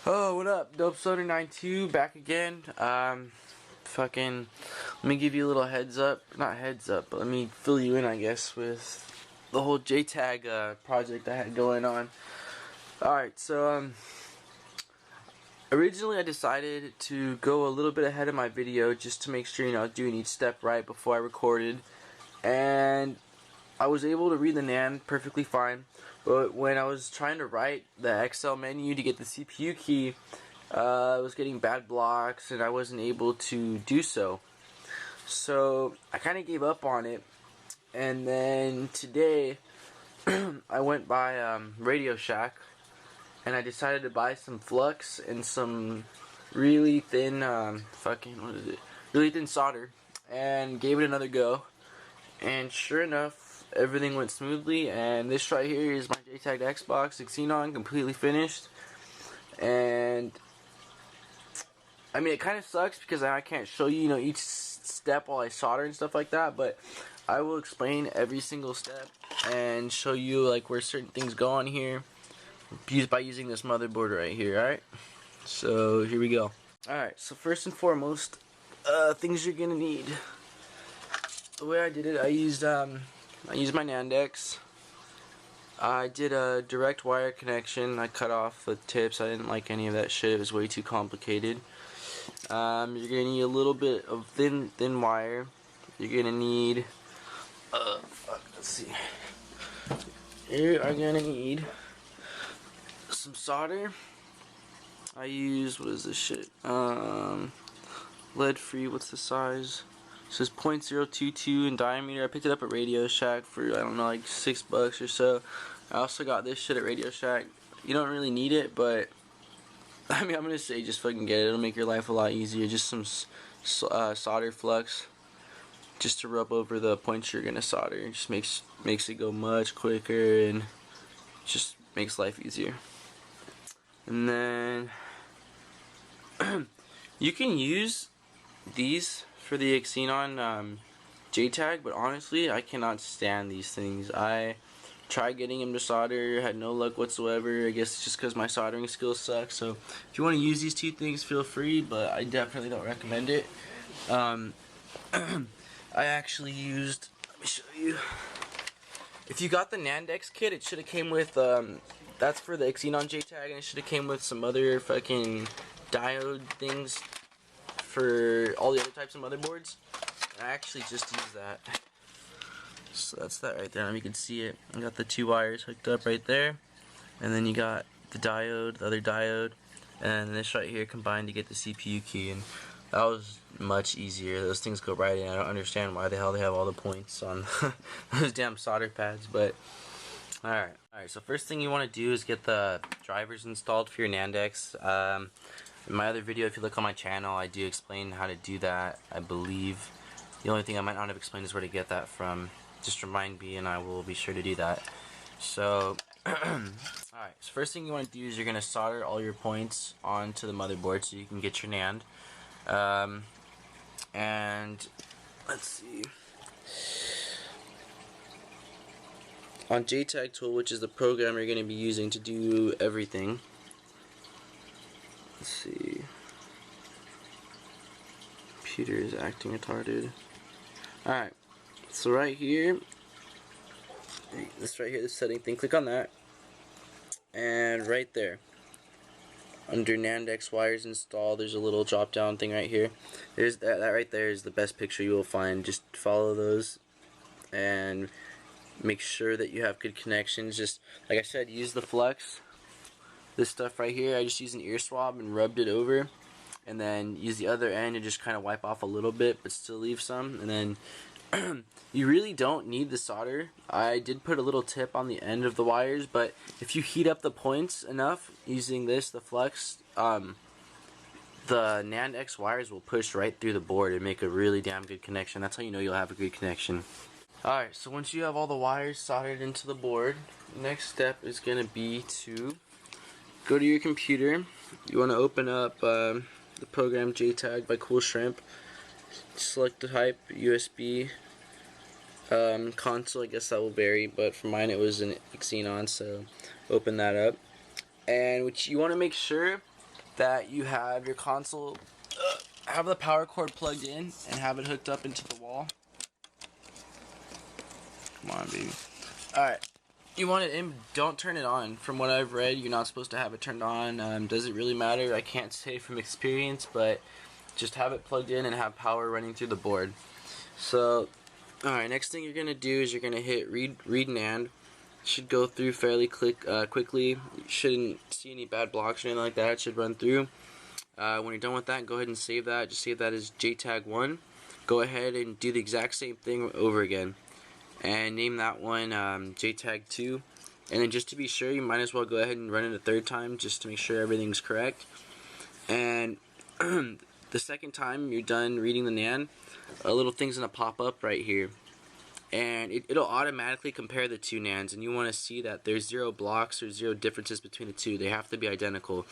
Oh, what up? Dope Soldering 92 back again. Let me give you a little heads up. Not heads up, but let me fill you in, I guess, with the whole JTAG project I had going on. Alright, so, originally I decided to go a little bit ahead of my video just to make sure, I was doing each step right before I recorded. And I was able to read the NAND perfectly fine, but when I was trying to write the XL menu to get the CPU key, I was getting bad blocks and I wasn't able to do so. So I kind of gave up on it, and then today I went by Radio Shack and I decided to buy some flux and some really thin really thin solder, and gave it another go. And sure enough, everything went smoothly, and this right here is my JTAG Xbox xenon, completely finished. And I mean, it kind of sucks because I can't show you, each step while I solder and stuff like that, but I will explain every single step and show you like where certain things go on here by using this motherboard right here. Alright, so here we go. Alright, so first and foremost, things you're gonna need. The way I did it, I used my NAND X. I did a direct wire connection. I cut off the tips. I didn't like any of that shit. It was way too complicated. You're gonna need a little bit of thin wire. You're gonna need let's see. You are gonna need some solder. I use, what is this shit? Lead free. What's the size? It says 0.022 in diameter. I picked it up at Radio Shack for, I don't know, like $6 or so. I also got this shit at Radio Shack. You don't really need it, but I mean, I'm gonna say just fucking get it. It'll make your life a lot easier. Just some solder flux, just to rub over the points you're gonna solder. It just makes it go much quicker and just makes life easier. And then you can use these for the xenon JTAG, but honestly, I cannot stand these things. I tried getting him to solder, had no luck whatsoever. I guess it's just because my soldering skills suck. So if you want to use these two things, feel free, but I definitely don't recommend it. I actually used, let me show you. If you got the NAND X kit, it should have came with, that's for the xenon JTAG, and it should have came with some other fucking diode things for all the other types of motherboards. I actually just used that. So that's that right there. You can see it. I got the two wires hooked up right there, and then you got the diode, the other diode, and this right here combined to get the CPU key. And that was much easier. Those things go right in. I don't understand why the hell they have all the points on those damn solder pads, but alright. So first thing you want to do is get the drivers installed for your NAND X. In my other video, if you look on my channel, I do explain how to do that, I believe. The only thing I might not have explained is where to get that from. Just remind me and I will be sure to do that. So, alright, so first thing you want to do is you're going to solder all your points onto the motherboard so you can get your NAND. And, let's see. On JTAG tool, which is the program you're going to be using to do everything. Let's see. Computer is acting retarded. Alright, so right here, this right here, this setting thing, click on that. And right there, under NAND X wires installed, there's a little drop down thing right here. There's that right there is the best picture you will find. Just follow those and make sure that you have good connections. Just like I said, use the flux. This stuff right here, I just used an ear swab and rubbed it over, and then use the other end and just kind of wipe off a little bit but still leave some. And then you really don't need the solder. I did put a little tip on the end of the wires, but if you heat up the points enough using the flux, the NAND X wires will push right through the board and make a really damn good connection. That's how you know you'll have a good connection. Alright, so once you have all the wires soldered into the board, next step is going to be to go to your computer. You want to open up the program JTAG by Cool Shrimp. Select the type, USB, console. I guess that will vary, but for mine it was an xenon, so open that up. And what you want to make sure that you have your console, have the power cord plugged in and have it hooked up into the wall. Come on, baby. Alright. You want it in, don't turn it on. From what I've read, you're not supposed to have it turned on. Does it really matter? I can't say from experience, but just have it plugged in and have power running through the board. So, alright, next thing you're going to do is you're going to hit read NAND. Should go through fairly quickly. You shouldn't see any bad blocks or anything like that. It should run through. When you're done with that, go ahead and save that. Just save that as JTAG 1. Go ahead and do the exact same thing over again. And name that one JTAG 2. And then just to be sure, you might as well go ahead and run it a third time just to make sure everything's correct. And the second time you're done reading the NAND, a little thing's going to pop up right here. And it'll automatically compare the two NANDs, and you want to see that there's 0 blocks or 0 differences between the two. They have to be identical.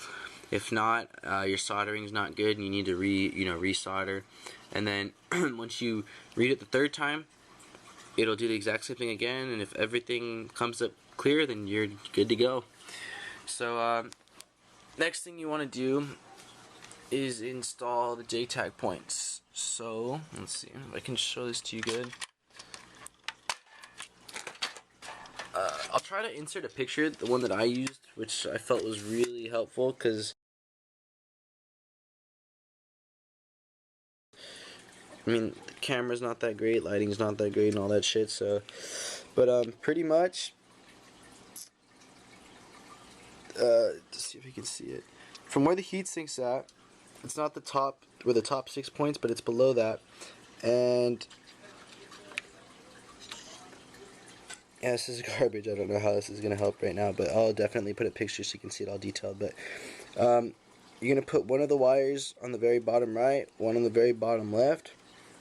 If not, your soldering's not good and you need to re-solder. And then once you read it the third time, it'll do the exact same thing again, and if everything comes up clear, then you're good to go. So next thing you want to do is install the JTAG points. So let's see if I can show this to you good. I'll try to insert a picture, the one that I used, which I felt was really helpful, because I mean, the camera's not that great, lighting's not that great, and all that shit. So, but pretty much, let's see if we can see it. From where the heatsink's at, it's not the top, where the top 6 points, but it's below that. And yeah, this is garbage. I don't know how this is gonna help right now, but I'll definitely put a picture so you can see it all detailed. But you're gonna put one of the wires on the very bottom right, one on the very bottom left.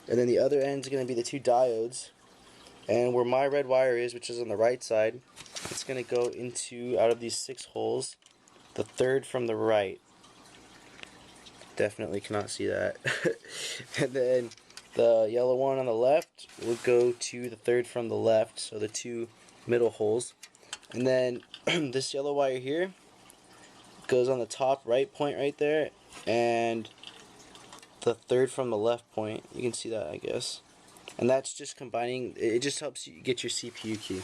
And then the other end is going to be the 2 diodes. And where my red wire is, which is on the right side, it's going to go into, out of these 6 holes, the third from the right. Definitely cannot see that. And then the yellow one on the left will go to the third from the left, so the 2 middle holes. And then this yellow wire here goes on the top right point right there, and the third from the left point. You can see that, I guess. And that's just combining, it just helps you get your CPU key.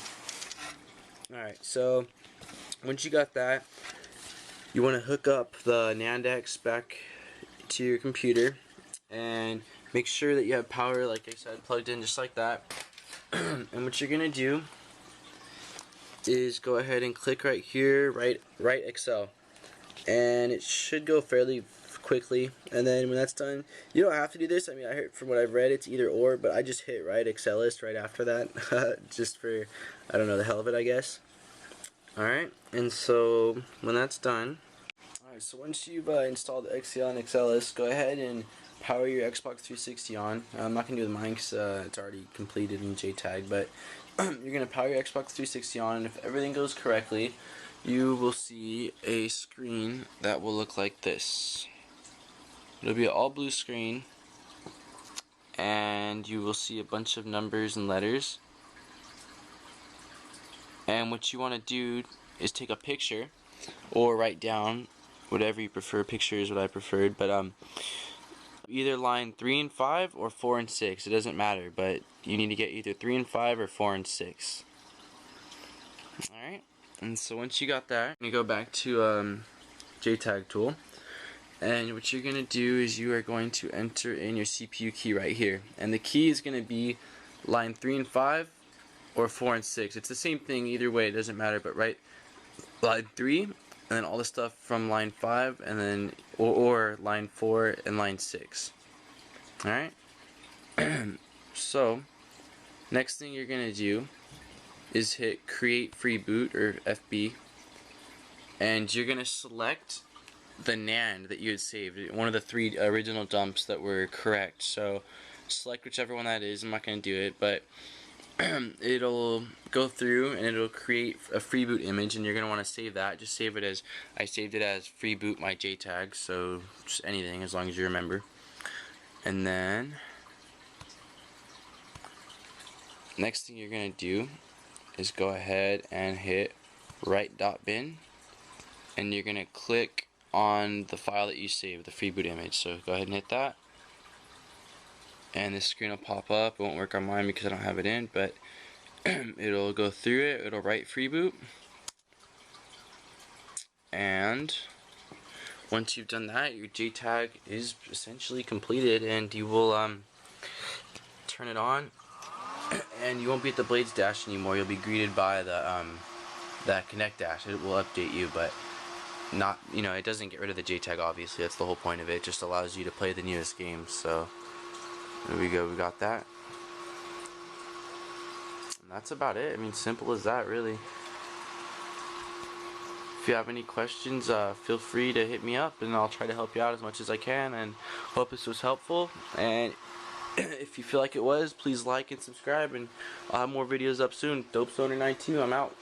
Alright, so once you got that, you want to hook up the NAND X back to your computer and make sure that you have power, like I said, plugged in just like that. And what you're going to do is go ahead and click right here, write Excel. And it should go fairly quickly, and then when that's done, you don't have to do this. I mean, I heard from what I've read, it's either or, but I just hit write Excelist right after that, just for, I don't know, the hell of it, I guess. Alright, and so when that's done, alright, so once you've installed Xenon Excelist, go ahead and power your Xbox 360 on. I'm not going to do the mine because it's already completed in JTAG, but you're going to power your Xbox 360 on, and if everything goes correctly, you will see a screen that will look like this. It'll be an all blue screen, and you will see a bunch of numbers and letters. And what you want to do is take a picture or write down whatever you prefer. Picture is what I preferred, but either line 3 and 5 or 4 and 6. It doesn't matter, but you need to get either 3 and 5 or 4 and 6. Alright, and so once you got that, you go back to JTAG tool. And what you're going to do is you are going to enter in your CPU key right here. And the key is going to be line 3 and 5 or 4 and 6. It's the same thing either way, it doesn't matter, but write line 3 and then all the stuff from line 5 and then or line 4 and line 6. Alright? So, next thing you're going to do is hit create freeboot or FB, and you're going to select the NAND that you had saved, one of the 3 original dumps that were correct. So select whichever one that is. I'm not going to do it, but it'll go through and it'll create a freeboot image, and you're going to want to save that. Just save it as, I saved it as freeboot my JTAG, so just anything as long as you remember. And then next thing you're going to do is go ahead and hit write.bin, and you're going to click on the file that you saved, the freeboot image. So go ahead and hit that, and this screen will pop up. It won't work on mine because I don't have it in, but it'll go through it. It'll write freeboot, and once you've done that, your JTAG is essentially completed, and you will turn it on, and you won't be at the Blades dash anymore. You'll be greeted by the that Connect dash. It will update you, but not, it doesn't get rid of the JTAG. Obviously, that's the whole point of it. It just allows you to play the newest games. So there we go. We got that, and that's about it. I mean, simple as that, really. If you have any questions, feel free to hit me up, and I'll try to help you out as much as I can, and hope this was helpful. And if you feel like it was, please like and subscribe, and I'll have more videos up soon. Dope Stoner 92, I'm out.